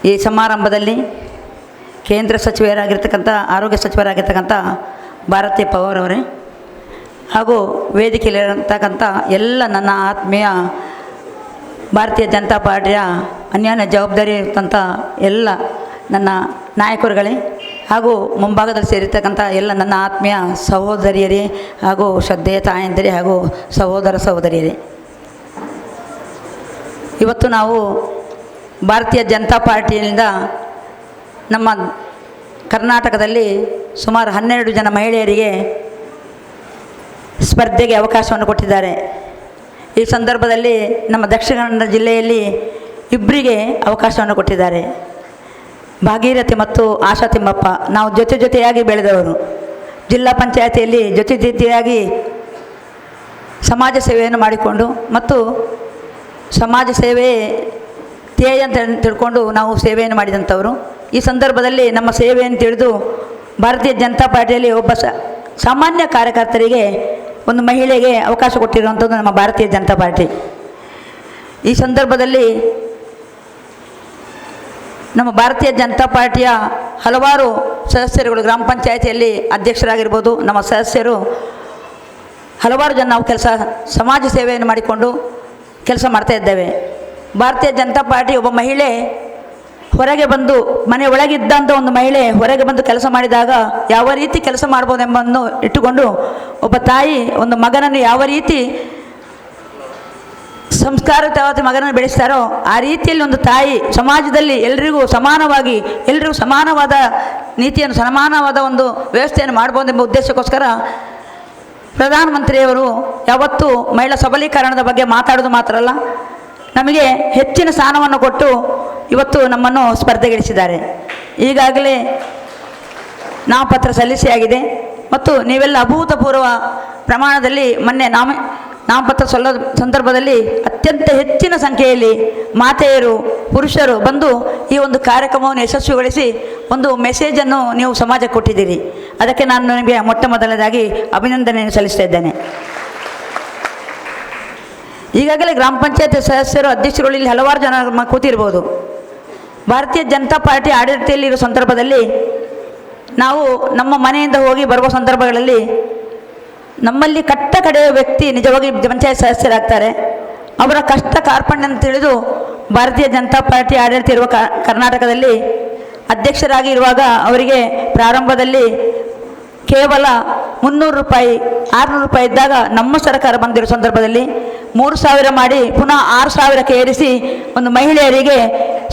ಈ ಸಮಾರಂಭದಲ್ಲಿ ಕೇಂದ್ರ ಸಚಿವರಾಗಿರ್ತಕ್ಕಂಥ ಆರೋಗ್ಯ ಸಚಿವರಾಗಿರ್ತಕ್ಕಂಥ ಭಾರತಿ ಪವಾರ್ ಅವರೇ ಹಾಗೂ ವೇದಿಕೆಯಲ್ಲಿರತಕ್ಕಂಥ ಎಲ್ಲ ನನ್ನ ಆತ್ಮೀಯ ಭಾರತೀಯ ಜನತಾ ಪಾರ್ಟಿಯ ಅನ್ಯಾನ್ಯ ಜವಾಬ್ದಾರಿ ಇರ್ತಂಥ ಎಲ್ಲ ನನ್ನ ನಾಯಕರುಗಳೇ ಹಾಗೂ ಮುಂಭಾಗದಲ್ಲಿ ಸೇರಿರ್ತಕ್ಕಂಥ ಎಲ್ಲ ನನ್ನ ಆತ್ಮೀಯ ಸಹೋದರಿಯರೇ ಹಾಗೂ ಶ್ರದ್ಧೆಯ ತಾಯಂದಿರೇ ಹಾಗೂ ಸಹೋದರ ಸಹೋದರಿಯರೇ, ಇವತ್ತು ನಾವು ಭಾರತೀಯ ಜನತಾ ಪಾರ್ಟಿಯಿಂದ ನಮ್ಮ ಕರ್ನಾಟಕದಲ್ಲಿ ಸುಮಾರು 12 ಜನ ಮಹಿಳೆಯರಿಗೆ ಸ್ಪರ್ಧೆಗೆ ಅವಕಾಶವನ್ನು ಕೊಟ್ಟಿದ್ದಾರೆ. ಈ ಸಂದರ್ಭದಲ್ಲಿ ನಮ್ಮ ದಕ್ಷಿಣ ಕನ್ನಡ ಜಿಲ್ಲೆಯಲ್ಲಿ ಇಬ್ಬರಿಗೆ ಅವಕಾಶವನ್ನು ಕೊಟ್ಟಿದ್ದಾರೆ. ಭಾಗೀರಥಿ ಮತ್ತು ಆಶಾ ತಿಮ್ಮಪ್ಪ ನಾವು ಜೊತೆಯಾಗಿ ಬೆಳೆದವರು. ಜಿಲ್ಲಾ ಪಂಚಾಯತಿಯಲ್ಲಿ ಜೊತೆಯಾಗಿ ಸಮಾಜ ಸೇವೆಯನ್ನು ಮಾಡಿಕೊಂಡು ಮತ್ತು ಸಮಾಜ ಸೇವೆ ಧ್ಯೇಯ ಅಂತ ತಿಳ್ಕೊಂಡು ನಾವು ಸೇವೆಯನ್ನು ಮಾಡಿದಂಥವರು. ಈ ಸಂದರ್ಭದಲ್ಲಿ ನಮ್ಮ ಸೇವೆಯನ್ನು ತಿಳಿದು ಭಾರತೀಯ ಜನತಾ ಪಾರ್ಟಿಯಲ್ಲಿ ಒಬ್ಬ ಸಾಮಾನ್ಯ ಕಾರ್ಯಕರ್ತರಿಗೆ ಒಂದು ಮಹಿಳೆಗೆ ಅವಕಾಶ ಕೊಟ್ಟಿರುವಂಥದ್ದು ನಮ್ಮ ಭಾರತೀಯ ಜನತಾ ಪಾರ್ಟಿ. ಈ ಸಂದರ್ಭದಲ್ಲಿ ನಮ್ಮ ಭಾರತೀಯ ಜನತಾ ಪಾರ್ಟಿಯ ಹಲವಾರು ಸದಸ್ಯರುಗಳು ಗ್ರಾಮ ಪಂಚಾಯಿತಿಯಲ್ಲಿ ಅಧ್ಯಕ್ಷರಾಗಿರ್ಬೋದು, ನಮ್ಮ ಸದಸ್ಯರು ಹಲವಾರು ಜನ ನಾವು ಸಮಾಜ ಸೇವೆಯನ್ನು ಮಾಡಿಕೊಂಡು ಕೆಲಸ ಮಾಡ್ತಾ ಇದ್ದೇವೆ. ಭಾರತೀಯ ಜನತಾ ಪಾರ್ಟಿ ಒಬ್ಬ ಮಹಿಳೆ ಹೊರಗೆ ಬಂದು ಮನೆ ಒಳಗಿದ್ದಂಥ ಒಂದು ಮಹಿಳೆ ಹೊರಗೆ ಬಂದು ಕೆಲಸ ಮಾಡಿದಾಗ ಯಾವ ರೀತಿ ಕೆಲಸ ಮಾಡ್ಬೋದೆಂಬುದನ್ನು ಇಟ್ಟುಕೊಂಡು ಒಬ್ಬ ತಾಯಿ ಒಂದು ಮಗನನ್ನು ಯಾವ ರೀತಿ ಸಂಸ್ಕಾರಯುತವಾದ ಮಗನನ್ನು ಬೆಳೆಸ್ತಾರೋ ಆ ರೀತಿಯಲ್ಲಿ ಒಂದು ತಾಯಿ ಸಮಾಜದಲ್ಲಿ ಎಲ್ಲರಿಗೂ ಸಮಾನವಾದ ನೀತಿಯನ್ನು ಸಮಾನವಾದ ಒಂದು ವ್ಯವಸ್ಥೆಯನ್ನು ಮಾಡ್ಬೋದೆಂಬ ಉದ್ದೇಶಕ್ಕೋಸ್ಕರ ಪ್ರಧಾನಮಂತ್ರಿಯವರು ಯಾವತ್ತೂ ಮಹಿಳಾ ಸಬಲೀಕರಣದ ಬಗ್ಗೆ ಮಾತಾಡೋದು ಮಾತ್ರ ಅಲ್ಲ, ನಮಗೆ ಹೆಚ್ಚಿನ ಸ್ಥಾನವನ್ನು ಕೊಟ್ಟು ಇವತ್ತು ನಮ್ಮನ್ನು ಸ್ಪರ್ಧೆಗಿಳಿಸಿದ್ದಾರೆ. ಈಗಾಗಲೇ ನಾಮಪತ್ರ ಸಲ್ಲಿಸಿ ಆಗಿದೆ ಮತ್ತು ನೀವೆಲ್ಲ ಅಭೂತಪೂರ್ವ ಪ್ರಮಾಣದಲ್ಲಿ ಮೊನ್ನೆ ನಾಮಪತ್ರ ಸಲ್ಲೋ ಸಂದರ್ಭದಲ್ಲಿ ಅತ್ಯಂತ ಹೆಚ್ಚಿನ ಸಂಖ್ಯೆಯಲ್ಲಿ ಮಾತೆಯರು ಪುರುಷರು ಬಂದು ಈ ಒಂದು ಕಾರ್ಯಕ್ರಮವನ್ನು ಯಶಸ್ವಿಗೊಳಿಸಿ ಒಂದು ಮೆಸೇಜನ್ನು ನೀವು ಸಮಾಜಕ್ಕೆ ಕೊಟ್ಟಿದ್ದೀರಿ. ಅದಕ್ಕೆ ನಾನು ನಿಮಗೆ ಮೊಟ್ಟ ಮೊದಲನೇದಾಗಿ ಅಭಿನಂದನೆಯನ್ನು ಸಲ್ಲಿಸ್ತಾ ಇದ್ದೇನೆ. ಈಗಾಗಲೇ ಗ್ರಾಮ ಪಂಚಾಯತ್ ಸದಸ್ಯರು ಅಧ್ಯಕ್ಷರುಗಳು ಇಲ್ಲಿ ಹಲವಾರು ಜನ ಕೂತಿರ್ಬೋದು. ಭಾರತೀಯ ಜನತಾ ಪಾರ್ಟಿ ಆಡಳಿತದಲ್ಲಿರೋ ಸಂದರ್ಭದಲ್ಲಿ ನಾವು ನಮ್ಮ ಮನೆಯಿಂದ ಹೋಗಿ ಬರುವ ಸಂದರ್ಭಗಳಲ್ಲಿ ನಮ್ಮಲ್ಲಿ ಕಡೆಯ ವ್ಯಕ್ತಿ ನಿಜವಾಗಿ ಪಂಚಾಯತ್ ಸದಸ್ಯರಾಗ್ತಾರೆ. ಅವರ ಕಷ್ಟ ಕಾರ್ಪಣ್ಯವನ್ನು ತಿಳಿದು ಭಾರತೀಯ ಜನತಾ ಪಾರ್ಟಿ ಆಡಳಿತ ಇರುವ ಕರ್ನಾಟಕದಲ್ಲಿ ಅಧ್ಯಕ್ಷರಾಗಿ ಇರುವಾಗ ಅವರಿಗೆ ಪ್ರಾರಂಭದಲ್ಲಿ ಕೇವಲ 300 ರೂಪಾಯಿ 600 ರೂಪಾಯಿ ಇದ್ದಾಗ ನಮ್ಮ ಸರ್ಕಾರ ಬಂದಿರೋ ಸಂದರ್ಭದಲ್ಲಿ 3000 ಮಾಡಿ ಪುನಃ 6000ಕ್ಕೆ ಏರಿಸಿ ಒಂದು ಮಹಿಳೆಯರಿಗೆ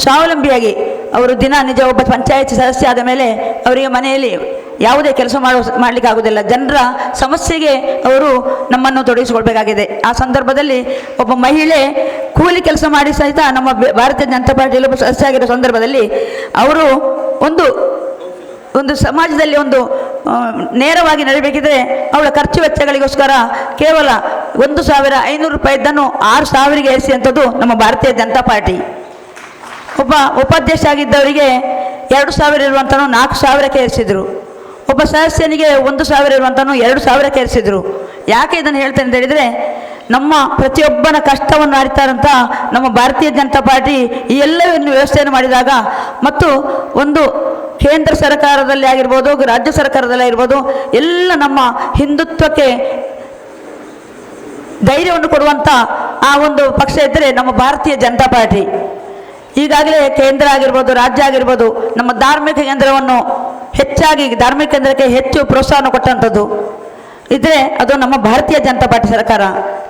ಸ್ವಾವಲಂಬಿಯಾಗಿ ಅವರು ನಿಜ ಒಬ್ಬ ಪಂಚಾಯತ್ ಸದಸ್ಯ ಆದ ಮೇಲೆ ಅವರಿಗೆ ಮನೆಯಲ್ಲಿ ಯಾವುದೇ ಕೆಲಸ ಮಾಡಲಿಕ್ಕೆ ಆಗೋದಿಲ್ಲ. ಜನರ ಸಮಸ್ಯೆಗೆ ಅವರು ನಮ್ಮನ್ನು ತೊಡಗಿಸಿಕೊಳ್ಬೇಕಾಗಿದೆ. ಆ ಸಂದರ್ಭದಲ್ಲಿ ಒಬ್ಬ ಮಹಿಳೆ ಕೂಲಿ ಕೆಲಸ ಮಾಡಿ ಸಹಿತ ನಮ್ಮ ಭಾರತೀಯ ಜನತಾ ಪಾರ್ಟಿಯಲ್ಲಿ ಒಬ್ಬ ಸದಸ್ಯ ಆಗಿರೋ ಸಂದರ್ಭದಲ್ಲಿ ಅವರು ಒಂದು ಸಮಾಜದಲ್ಲಿ ಒಂದು ನೇರವಾಗಿ ನಡೀಬೇಕಿದ್ರೆ ಅವಳ ಖರ್ಚು ವೆಚ್ಚಗಳಿಗೋಸ್ಕರ ಕೇವಲ 1500 ರೂಪಾಯಿ ಇದ್ದನ್ನು 6000ಗೆ ಏರಿಸಿದಂಥದ್ದು ನಮ್ಮ ಭಾರತೀಯ ಜನತಾ ಪಾರ್ಟಿ. ಒಬ್ಬ ಉಪಾಧ್ಯಕ್ಷ ಆಗಿದ್ದವರಿಗೆ 2000 ಇರುವಂತನೂ 4000ಕ್ಕೆ ಏರಿಸಿದ್ರು. ಒಬ್ಬ ಸದಸ್ಯನಿಗೆ 1000 ಇರುವಂತನೂ 2000ಕ್ಕೆ ಏರಿಸಿದ್ರು. ಯಾಕೆ ಇದನ್ನು ಹೇಳ್ತೇನೆ ಅಂತ ಹೇಳಿದರೆ, ನಮ್ಮ ಪ್ರತಿಯೊಬ್ಬನ ಕಷ್ಟವನ್ನು ಅರಿತಾರಂತ ನಮ್ಮ ಭಾರತೀಯ ಜನತಾ ಪಾರ್ಟಿ ಈ ಎಲ್ಲವನ್ನು ವ್ಯವಸ್ಥೆಯನ್ನು ಮಾಡಿದಾಗ ಮತ್ತು ಒಂದು ಕೇಂದ್ರ ಸರ್ಕಾರದಲ್ಲಿ ಆಗಿರ್ಬೋದು, ರಾಜ್ಯ ಸರ್ಕಾರದಲ್ಲಿ ಆಗಿರ್ಬೋದು, ಎಲ್ಲ ನಮ್ಮ ಹಿಂದುತ್ವಕ್ಕೆ ಧೈರ್ಯವನ್ನು ಕೊಡುವಂಥ ಆ ಒಂದು ಪಕ್ಷ ಇದ್ದರೆ ನಮ್ಮ ಭಾರತೀಯ ಜನತಾ ಪಾರ್ಟಿ. ಈಗಾಗಲೇ ಕೇಂದ್ರ ಆಗಿರ್ಬೋದು, ರಾಜ್ಯ ಆಗಿರ್ಬೋದು, ನಮ್ಮ ಧಾರ್ಮಿಕ ಕೇಂದ್ರವನ್ನು ಧಾರ್ಮಿಕ ಕೇಂದ್ರಕ್ಕೆ ಹೆಚ್ಚು ಪ್ರೋತ್ಸಾಹವನ್ನು ಕೊಟ್ಟಂಥದ್ದು ಇದ್ದರೆ ಅದು ನಮ್ಮ ಭಾರತೀಯ ಜನತಾ ಪಾರ್ಟಿ ಸರ್ಕಾರ.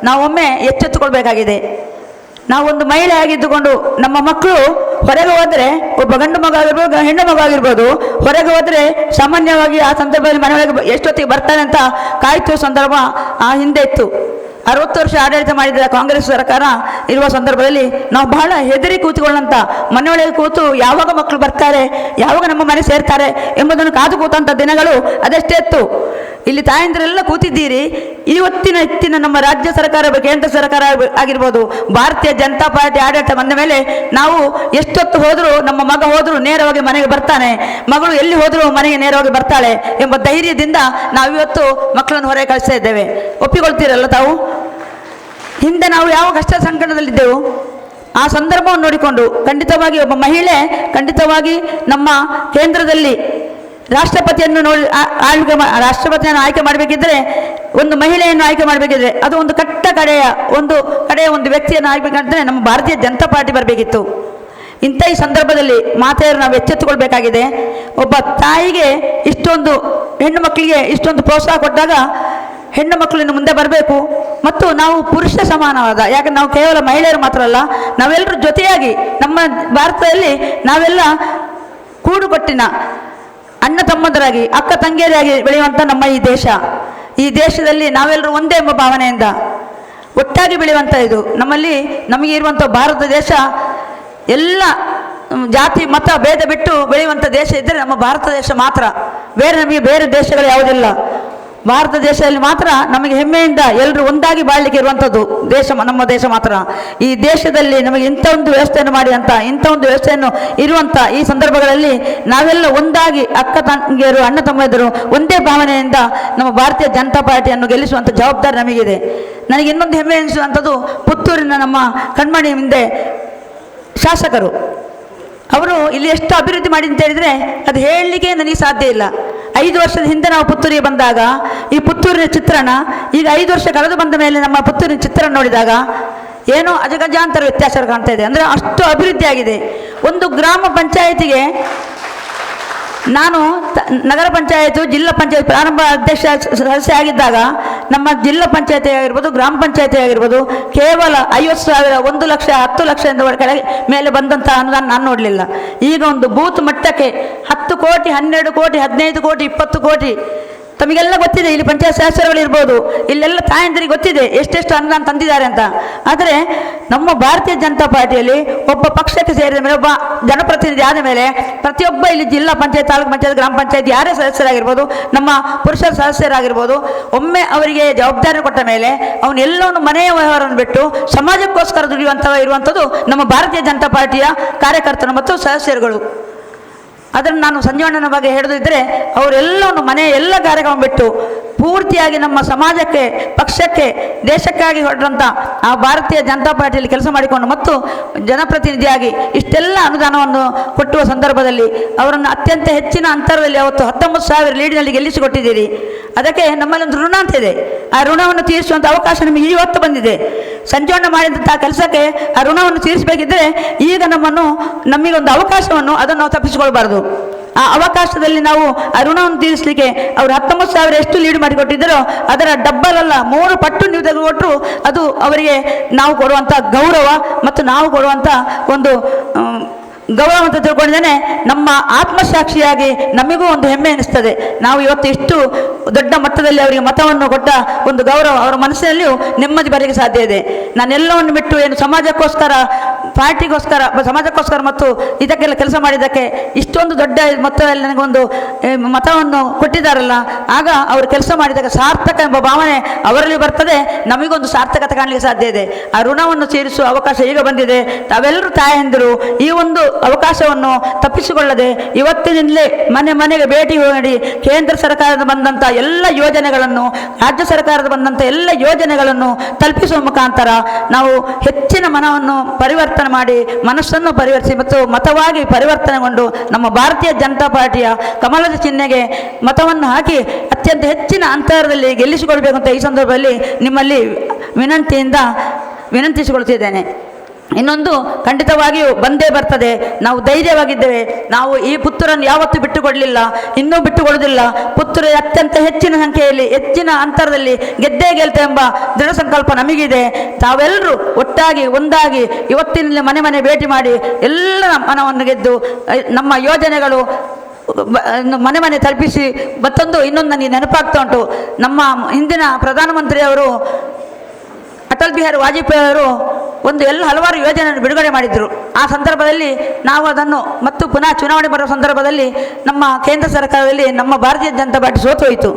ನಾವೊಮ್ಮೆ ಎಚ್ಚೆತ್ತುಕೊಳ್ಬೇಕಾಗಿದೆ. ನಾವೊಂದು ಮಹಿಳೆ ಆಗಿದ್ದುಕೊಂಡು ನಮ್ಮ ಮಕ್ಕಳು ಹೊರಗೆ ಹೋದರೆ ಒಬ್ಬ ಗಂಡು ಮಗ ಆಗಿರ್ಬೋದು, ಹೆಣ್ಣು ಮಗ ಆಗಿರ್ಬೋದು, ಹೊರಗೆ ಹೋದರೆ ಸಾಮಾನ್ಯವಾಗಿ ಆ ಸಂದರ್ಭದಲ್ಲಿ ಮನೆಯೊಳಗೆ ಎಷ್ಟೊತ್ತಿಗೆ ಬರ್ತಾನೆ ಅಂತ ಕಾಯ್ತಿರೋ ಸಂದರ್ಭ ಆ ಹಿಂದೆ ಇತ್ತು. 60 ವರ್ಷ ಆಡಳಿತ ಮಾಡಿದ ಕಾಂಗ್ರೆಸ್ ಸರ್ಕಾರ ಇರುವ ಸಂದರ್ಭದಲ್ಲಿ ನಾವು ಬಹಳ ಹೆದರಿ ಕೂತ್ಕೊಳ್ಳಂತ ಮನೆಯೊಳಗೆ ಕೂತು ಯಾವಾಗ ಮಕ್ಕಳು ಬರ್ತಾರೆ, ಯಾವಾಗ ನಮ್ಮ ಮನೆ ಸೇರ್ತಾರೆ ಎಂಬುದನ್ನು ಕಾದು ಕೂತಂಥ ದಿನಗಳು ಅದೆಷ್ಟೇ ಇತ್ತು. ಇಲ್ಲಿ ತಾಯಂದಿರೆಲ್ಲ ಕೂತಿದ್ದೀರಿ. ಇವತ್ತಿನ ನಮ್ಮ ರಾಜ್ಯ ಸರ್ಕಾರ, ಕೇಂದ್ರ ಸರ್ಕಾರ ಆಗಿರ್ಬೋದು, ಭಾರತೀಯ ಜನತಾ ಪಾರ್ಟಿ ಆಡಳಿತ ಬಂದ ಮೇಲೆ ನಾವು ಎಷ್ಟೊತ್ತು ಹೋದರೂ ನಮ್ಮ ಮಗ ಹೋದರೂ ನೇರವಾಗಿ ಮನೆಗೆ ಬರ್ತಾನೆ, ಮಗಳು ಎಲ್ಲಿ ಹೋದರೂ ಮನೆಗೆ ನೇರವಾಗಿ ಬರ್ತಾಳೆ ಎಂಬ ಧೈರ್ಯದಿಂದ ನಾವಿವತ್ತು ಮಕ್ಕಳನ್ನು ಹೊರಗೆ ಕಳಿಸ್ತಾ ಇದ್ದೇವೆ. ಒಪ್ಪಿಕೊಳ್ತೀರಲ್ಲ ತಾವು? ಹಿಂದೆ ನಾವು ಯಾವ ಕಷ್ಟ ಸಂಕಟದಲ್ಲಿದ್ದೆವು. ಆ ಸಂದರ್ಭವನ್ನು ನೋಡಿಕೊಂಡು ಖಂಡಿತವಾಗಿ ಒಬ್ಬ ಮಹಿಳೆ ಖಂಡಿತವಾಗಿ ನಮ್ಮ ಕೇಂದ್ರದಲ್ಲಿ ರಾಷ್ಟ್ರಪತಿಯನ್ನು ರಾಷ್ಟ್ರಪತಿಯನ್ನು ಆಯ್ಕೆ ಮಾಡಬೇಕಿದ್ರೆ, ಒಂದು ಮಹಿಳೆಯನ್ನು ಆಯ್ಕೆ ಮಾಡಬೇಕಿದ್ರೆ ಅದು ಒಂದು ಕಡೆಯ ಒಂದು ವ್ಯಕ್ತಿಯನ್ನು ಆಯ್ಕೆಬೇಕಂದ್ರೆ ನಮ್ಮ ಭಾರತೀಯ ಜನತಾ ಪಾರ್ಟಿ ಬರಬೇಕಿತ್ತು. ಇಂಥ ಈ ಸಂದರ್ಭದಲ್ಲಿ ಮಾತೆಯರು ನಾವು ಎಚ್ಚೆತ್ತುಕೊಳ್ಬೇಕಾಗಿದೆ. ಒಬ್ಬ ತಾಯಿಗೆ ಇಷ್ಟೊಂದು ಹೆಣ್ಣು ಮಕ್ಕಳಿಗೆ ಇಷ್ಟೊಂದು ಪ್ರೋತ್ಸಾಹ ಕೊಟ್ಟಾಗ ಹೆಣ್ಣು ಮಕ್ಕಳಿನ ಮುಂದೆ ಬರಬೇಕು. ಮತ್ತು ನಾವು ಪುರುಷ ಸಮಾನವಾದ, ಯಾಕಂದ್ರೆ ನಾವು ಕೇವಲ ಮಹಿಳೆಯರು ಮಾತ್ರ ಅಲ್ಲ, ನಾವೆಲ್ಲರೂ ಜೊತೆಯಾಗಿ ನಮ್ಮ ಭಾರತದಲ್ಲಿ ನಾವೆಲ್ಲ ಕೂಡುಕೊಟ್ಟಿನ ಅಣ್ಣ ತಮ್ಮದರಾಗಿ ಅಕ್ಕ ತಂಗಿಯರಾಗಿ ಬೆಳೆಯುವಂಥ ನಮ್ಮ ಈ ದೇಶದಲ್ಲಿ ನಾವೆಲ್ಲರೂ ಒಂದೇ ಎಂಬ ಭಾವನೆಯಿಂದ ಒಟ್ಟಾಗಿ ಬೆಳೆಯುವಂಥ ಇದು ನಮಗೆ ಇರುವಂಥ ಭಾರತ ದೇಶ ಎಲ್ಲ ಜಾತಿ ಮತ ಭೇದ ಬಿಟ್ಟು ಬೆಳೆಯುವಂಥ ದೇಶ ಇದ್ದರೆ ನಮ್ಮ ಭಾರತ ದೇಶ ಮಾತ್ರ. ನಮಗೆ ಬೇರೆ ದೇಶಗಳು ಯಾವುದಿಲ್ಲ. ಭಾರತ ದೇಶದಲ್ಲಿ ಮಾತ್ರ ನಮಗೆ ಹೆಮ್ಮೆಯಿಂದ ಎಲ್ಲರೂ ಒಂದಾಗಿ ಬಾಳಲಿಕ್ಕೆ ಇರುವಂಥದ್ದು ನಮ್ಮ ದೇಶ ಮಾತ್ರ. ಈ ದೇಶದಲ್ಲಿ ನಮಗೆ ಇಂಥ ಒಂದು ವ್ಯವಸ್ಥೆಯನ್ನು ಇಂಥ ಒಂದು ವ್ಯವಸ್ಥೆಯನ್ನು ಇರುವಂಥ ಈ ಸಂದರ್ಭಗಳಲ್ಲಿ ನಾವೆಲ್ಲ ಒಂದಾಗಿ ಅಕ್ಕ ತಂಗಿಯರು ಅಣ್ಣ ತಮ್ಮಂದಿರು ಒಂದೇ ಭಾವನೆಯಿಂದ ನಮ್ಮ ಭಾರತೀಯ ಜನತಾ ಪಾರ್ಟಿಯನ್ನು ಗೆಲ್ಲಿಸುವಂಥ ಜವಾಬ್ದಾರಿ ನಮಗಿದೆ. ನನಗೆ ಇನ್ನೊಂದು ಹೆಮ್ಮೆ ಎನಿಸುವಂಥದ್ದು ಪುತ್ತೂರಿನ ನಮ್ಮ ಕಣ್ಮಣಿ ಮುಂದೆ ಶಾಸಕರು ಅವರು ಇಲ್ಲಿ ಎಷ್ಟು ಅಭಿವೃದ್ಧಿ ಮಾಡಿ ಅಂತ ಹೇಳಿದರೆ ಅದು ಹೇಳಲಿಕ್ಕೆ ನನಗೆ ಸಾಧ್ಯ ಇಲ್ಲ. 5 ವರ್ಷದ ಹಿಂದೆ ನಾವು ಪುತ್ತೂರಿಗೆ ಬಂದಾಗ ಈ ಪುತ್ತೂರಿನ ಚಿತ್ರಣ, ಈಗ 5 ವರ್ಷ ಕಳೆದು ಬಂದ ಮೇಲೆ ನಮ್ಮ ಪುತ್ತೂರಿನ ಚಿತ್ರಣ ನೋಡಿದಾಗ ಏನೋ ಅಜಗಜಾಂತರ ವ್ಯತ್ಯಾಸ ಕಾಣ್ತಾ ಇದೆ. ಅಂದರೆ ಅಷ್ಟು ಅಭಿವೃದ್ಧಿ ಆಗಿದೆ. ಒಂದು ಗ್ರಾಮ ಪಂಚಾಯಿತಿಗೆ ನಾನು ನಗರ ಪಂಚಾಯತ್ ಜಿಲ್ಲಾ ಪಂಚಾಯತ್ ಪ್ರಾರಂಭ ಅಧ್ಯಕ್ಷ ಸದಸ್ಯ ಆಗಿದ್ದಾಗ ನಮ್ಮ ಜಿಲ್ಲಾ ಪಂಚಾಯತಿ ಆಗಿರ್ಬೋದು ಗ್ರಾಮ ಪಂಚಾಯತಿ ಆಗಿರ್ಬೋದು ಕೇವಲ 50,000 1 ಲಕ್ಷ 10 ಲಕ್ಷ ಕೆಳಗೆ ಮೇಲೆ ಬಂದಂಥ ಅನುದಾನ ನಾನು ನೋಡಲಿಲ್ಲ. ಈಗ ಒಂದು ಬೂತ್ ಮಟ್ಟಕ್ಕೆ 10 ಕೋಟಿ 12 ಕೋಟಿ 15 ಕೋಟಿ 20 ಕೋಟಿ ತಮಗೆಲ್ಲ ಗೊತ್ತಿದೆ. ಇಲ್ಲಿ ಪಂಚಾಯತ್ ಸದಸ್ಯರುಗಳು ಇರ್ಬೋದು, ಇಲ್ಲೆಲ್ಲ ತಾಯಂದಿರಿಗೆ ಗೊತ್ತಿದೆ ಎಷ್ಟೆಷ್ಟು ಅನುದಾನ ತಂದಿದ್ದಾರೆ ಅಂತ. ಆದರೆ ನಮ್ಮ ಭಾರತೀಯ ಜನತಾ ಪಾರ್ಟಿಯಲ್ಲಿ ಒಬ್ಬ ಪಕ್ಷಕ್ಕೆ ಸೇರಿದ ಮೇಲೆ, ಒಬ್ಬ ಜನಪ್ರತಿನಿಧಿ ಆದ ಮೇಲೆ ಪ್ರತಿಯೊಬ್ಬ ಇಲ್ಲಿ ಜಿಲ್ಲಾ ಪಂಚಾಯತ್ ತಾಲೂಕು ಪಂಚಾಯತ್ ಗ್ರಾಮ ಪಂಚಾಯತ್ ಯಾರೇ ಸದಸ್ಯರಾಗಿರ್ಬೋದು, ನಮ್ಮ ಪುರುಷರ ಸದಸ್ಯರಾಗಿರ್ಬೋದು, ಒಮ್ಮೆ ಅವರಿಗೆ ಜವಾಬ್ದಾರಿ ಕೊಟ್ಟ ಮೇಲೆ ಅವನ್ನೆಲ್ಲವನ್ನು ಮನೆಯ ವ್ಯವಹಾರವನ್ನು ಬಿಟ್ಟು ಸಮಾಜಕ್ಕೋಸ್ಕರ ಇರುವಂಥದ್ದು ನಮ್ಮ ಭಾರತೀಯ ಜನತಾ ಪಾರ್ಟಿಯ ಕಾರ್ಯಕರ್ತರು ಮತ್ತು ಸದಸ್ಯರುಗಳು. ಅದನ್ನು ನಾನು ಸಂಜೀವಣ್ಣನ ಬಗ್ಗೆ ಹೇಳೋದಿದ್ದರೆ ಅವರೆಲ್ಲವನ್ನು ಮನೆಯ ಎಲ್ಲ ಕಾರ್ಯಕ್ರಮ ಬಿಟ್ಟು ಪೂರ್ತಿಯಾಗಿ ನಮ್ಮ ಸಮಾಜಕ್ಕೆ ಪಕ್ಷಕ್ಕೆ ದೇಶಕ್ಕಾಗಿ ಹೊರಟಂಥ ಆ ಭಾರತೀಯ ಜನತಾ ಪಾರ್ಟಿಯಲ್ಲಿ ಕೆಲಸ ಮಾಡಿಕೊಂಡು ಮತ್ತು ಜನಪ್ರತಿನಿಧಿಯಾಗಿ ಇಷ್ಟೆಲ್ಲ ಅನುದಾನವನ್ನು ಕೊಟ್ಟುವ ಸಂದರ್ಭದಲ್ಲಿ ಅವರನ್ನು ಅತ್ಯಂತ ಹೆಚ್ಚಿನ ಅಂತರದಲ್ಲಿ ಅವತ್ತು 19,000 ಲೀಡಿನಲ್ಲಿ ಗೆಲ್ಲಿಸಿಕೊಟ್ಟಿದ್ದೀರಿ. ಅದಕ್ಕೆ ನಮ್ಮಲ್ಲಿ ಒಂದು ಋಣ ಅಂತಿದೆ. ಆ ಋಣವನ್ನು ತೀರಿಸುವಂಥ ಅವಕಾಶ ನಿಮಗೆ ಇವತ್ತು ಬಂದಿದೆ. ಸಂಜೀವಣ್ಣ ಮಾಡಿದಂಥ ಕೆಲಸಕ್ಕೆ ಆ ಋಣವನ್ನು ತೀರಿಸಬೇಕಿದ್ದರೆ ಈಗ ನಮಗೊಂದು ಅವಕಾಶವನ್ನು ಅದನ್ನು ನಾವು ತಪ್ಪಿಸಿಕೊಳ್ಬಾರ್ದು. ಆ ಅವಕಾಶದಲ್ಲಿ ನಾವು ಆ ಋಣವನ್ನು ತೀರಿಸಲಿಕ್ಕೆ ಅವರು 19,000 ಎಷ್ಟು ಲೀಡ್ ಮಾಡಿಕೊಟ್ಟಿದ್ದರೋ ಅದರ ಡಬ್ಬಲ್ ಅಲ್ಲ 3 ಪಟ್ಟು ನೀವು ತೆಗೆದುಕೊಟ್ಟರು ಅದು ಅವರಿಗೆ ನಾವು ಕೊಡುವಂಥ ಗೌರವ ಮತ್ತು ನಾವು ಕೊಡುವಂಥ ಒಂದು ಗೌರವ ಅಂತ ತಿಳ್ಕೊಂಡಿದ್ದೇನೆ. ನಮ್ಮ ಆತ್ಮಸಾಕ್ಷಿಯಾಗಿ ನಮಗೂ ಒಂದು ಹೆಮ್ಮೆ ಅನಿಸ್ತದೆ. ನಾವು ಇವತ್ತು ಇಷ್ಟು ದೊಡ್ಡ ಮಟ್ಟದಲ್ಲಿ ಅವರಿಗೆ ಮತವನ್ನು ಕೊಟ್ಟ ಒಂದು ಗೌರವ ಅವರ ಮನಸ್ಸಿನಲ್ಲಿಯೂ ನೆಮ್ಮದಿ ಬರಲಿಕ್ಕೆ ಸಾಧ್ಯ ಇದೆ. ನಾನೆಲ್ಲವನ್ನು ಬಿಟ್ಟು ಏನು ಸಮಾಜಕ್ಕೋಸ್ಕರ ಪಾರ್ಟಿಗೋಸ್ಕರ ಸಮಾಜಕ್ಕೋಸ್ಕರ ಮತ್ತು ಇದಕ್ಕೆಲ್ಲ ಕೆಲಸ ಮಾಡಿದ್ದಕ್ಕೆ ಇಷ್ಟೊಂದು ದೊಡ್ಡ ಮೊತ್ತದಲ್ಲಿ ನನಗೊಂದು ಮತವನ್ನು ಕೊಟ್ಟಿದ್ದಾರಲ್ಲ, ಆಗ ಅವರು ಕೆಲಸ ಮಾಡಿದಾಗ ಸಾರ್ಥಕ ಎಂಬ ಭಾವನೆ ಅವರಲ್ಲಿ ಬರ್ತದೆ, ನಮಗೊಂದು ಸಾರ್ಥಕತೆ ಕಾಣಲಿಕ್ಕೆ ಸಾಧ್ಯ ಇದೆ. ಆ ಋಣವನ್ನು ತೀರಿಸುವ ಅವಕಾಶ ಈಗ ಬಂದಿದೆ. ತಾವೆಲ್ಲರೂ ತಾಯಂದಿರು ಈ ಒಂದು ಅವಕಾಶವನ್ನು ತಪ್ಪಿಸಿಕೊಳ್ಳದೆ ಇವತ್ತಿನಿಂದಲೇ ಮನೆಗೆ ಭೇಟಿ ಮಾಡಿ ಕೇಂದ್ರ ಸರ್ಕಾರದ ಬಂದಂಥ ಎಲ್ಲ ಯೋಜನೆಗಳನ್ನು ರಾಜ್ಯ ಸರ್ಕಾರದ ಬಂದಂಥ ಎಲ್ಲ ಯೋಜನೆಗಳನ್ನು ತಲುಪಿಸುವ ಮುಖಾಂತರ ನಾವು ಹೆಚ್ಚಿನ ಮನವನ್ನು ಪರಿವರ್ತನೆ ಮಾಡಿ ಮನಸ್ಸನ್ನು ಪರಿವರ್ತಿಸಿ ಮತ್ತು ಮತವಾಗಿ ಪರಿವರ್ತನೆಗೊಂಡು ನಮ್ಮ ಭಾರತೀಯ ಜನತಾ ಪಾರ್ಟಿಯ ಕಮಲದ ಚಿಹ್ನೆಗೆ ಮತವನ್ನು ಹಾಕಿ ಅತ್ಯಂತ ಹೆಚ್ಚಿನ ಅಂತರದಲ್ಲಿ ಗೆಲ್ಲಿಸಿಕೊಳ್ಬೇಕು ಅಂತ ಈ ಸಂದರ್ಭದಲ್ಲಿ ನಿಮ್ಮಲ್ಲಿ ವಿನಂತಿಸಿಕೊಳ್ತಿದ್ದೇನೆ. ಇನ್ನೊಂದು ಖಂಡಿತವಾಗಿಯೂ ಬಂದೇ ಬರ್ತದೆ. ನಾವು ಧೈರ್ಯವಾಗಿದ್ದೇವೆ. ನಾವು ಈ ಪುತ್ತೂರನ್ನು ಯಾವತ್ತೂ ಬಿಟ್ಟುಕೊಡಲಿಲ್ಲ, ಇನ್ನೂ ಬಿಟ್ಟುಕೊಡುವುದಿಲ್ಲ. ಪುತ್ತೂರು ಅತ್ಯಂತ ಹೆಚ್ಚಿನ ಸಂಖ್ಯೆಯಲ್ಲಿ ಹೆಚ್ಚಿನ ಅಂತರದಲ್ಲಿ ಗೆದ್ದೇ ಗೆಲ್ತೆ ಎಂಬ ದೃಢ ಸಂಕಲ್ಪ ನಮಗಿದೆ. ತಾವೆಲ್ಲರೂ ಒಟ್ಟಾಗಿ ಒಂದಾಗಿ ಇವತ್ತಿನಲ್ಲಿ ಮನೆ ಭೇಟಿ ಮಾಡಿ ಎಲ್ಲ ಮನವನ್ನು ಗೆದ್ದು ನಮ್ಮ ಯೋಜನೆಗಳು ಮನೆ ತಲುಪಿಸಿ. ಇನ್ನೊಂದು ನನಗೆ ನೆನಪಾಗ್ತಾ ಉಂಟು, ನಮ್ಮ ಹಿಂದಿನ ಪ್ರಧಾನಮಂತ್ರಿಯವರು ಅಟಲ್ ಬಿಹಾರಿ ವಾಜಪೇಯಿ ಅವರು ಹಲವಾರು ಯೋಜನೆಯನ್ನು ಬಿಡುಗಡೆ ಮಾಡಿದ್ರು. ಆ ಸಂದರ್ಭದಲ್ಲಿ ನಾವು ಅದನ್ನು ಮತ್ತು ಪುನಃ ಚುನಾವಣೆ ಬರುವ ಸಂದರ್ಭದಲ್ಲಿ ನಮ್ಮ ಕೇಂದ್ರ ಸರ್ಕಾರದಲ್ಲಿ ನಮ್ಮ ಭಾರತೀಯ ಜನತಾ ಪಾರ್ಟಿ ಸೋತು ಹೋಯಿತು.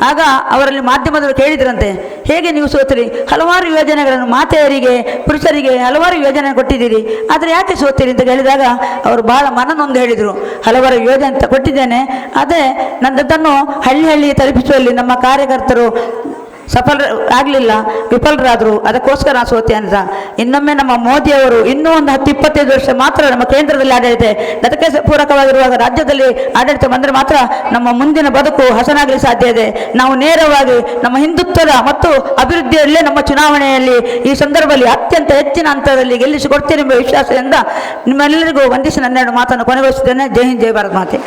ಆಗ ಅವರಲ್ಲಿ ಮಾಧ್ಯಮದವರು ಕೇಳಿದ್ರಂತೆ, ಹೇಗೆ ನೀವು ಸೋತಿರಿ? ಹಲವಾರು ಯೋಜನೆಗಳನ್ನು ಮಾತೆಯರಿಗೆ ಪುರುಷರಿಗೆ ಹಲವಾರು ಯೋಜನೆ ಕೊಟ್ಟಿದ್ದೀರಿ, ಆದರೆ ಯಾಕೆ ಸೋತಿರಿ ಅಂತ ಕೇಳಿದಾಗ ಅವರು ಬಹಳ ಮನನೊಂದು ಹೇಳಿದರು, ಹಲವಾರು ಯೋಜನೆ ಕೊಟ್ಟಿದ್ದೇನೆ, ಅದೇ ನನ್ನದನ್ನು ಹಳ್ಳಿ ತಲುಪಿಸುವಲ್ಲಿ ನಮ್ಮ ಕಾರ್ಯಕರ್ತರು ಆಗಲಿಲ್ಲ, ವಿಫಲರಾದರು. ಅದಕ್ಕೋಸ್ಕರ ನಾನು ಸೋತೆ ಅಂತ. ಇನ್ನೊಮ್ಮೆ ನಮ್ಮ ಮೋದಿಯವರು ಇನ್ನೂ ಒಂದು 10-25 ವರ್ಷ ಮಾತ್ರ ನಮ್ಮ ಕೇಂದ್ರದಲ್ಲಿ ಆಡಳಿತ, ಅದಕ್ಕೆ ಪೂರಕವಾಗಿರುವಾಗ ರಾಜ್ಯದಲ್ಲಿ ಆಡಳಿತ ಬಂದರೆ ಮಾತ್ರ ನಮ್ಮ ಮುಂದಿನ ಬದುಕು ಹಸನಾಗಲಿ ಸಾಧ್ಯ ಇದೆ. ನಾವು ನೇರವಾಗಿ ನಮ್ಮ ಹಿಂದುತ್ವದ ಮತ್ತು ಅಭಿವೃದ್ಧಿಯಲ್ಲೇ ನಮ್ಮ ಚುನಾವಣೆಯಲ್ಲಿ ಈ ಸಂದರ್ಭದಲ್ಲಿ ಅತ್ಯಂತ ಹೆಚ್ಚಿನ ಹಂತದಲ್ಲಿ ಗೆಲ್ಲಿಸಿಕೊಡ್ತೇನೆ ಎಂಬ ವಿಶ್ವಾಸದಿಂದ ನಿಮ್ಮೆಲ್ಲರಿಗೂ ವಂದಿಸಿ ನನ್ನೆರಡು ಮಾತನ್ನು ಕೊನೆಗೊಳಿಸುತ್ತೇನೆ. ಜೈ ಹಿಂದ್, ಜೈ ಭಾರತ್ ಮಾತೆ.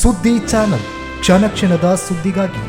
ಸುದ್ದಿ ಚಾನಲ್, ಕ್ಷಣ ಕ್ಷಣದ ಸುದ್ದಿಗಾಗಿ.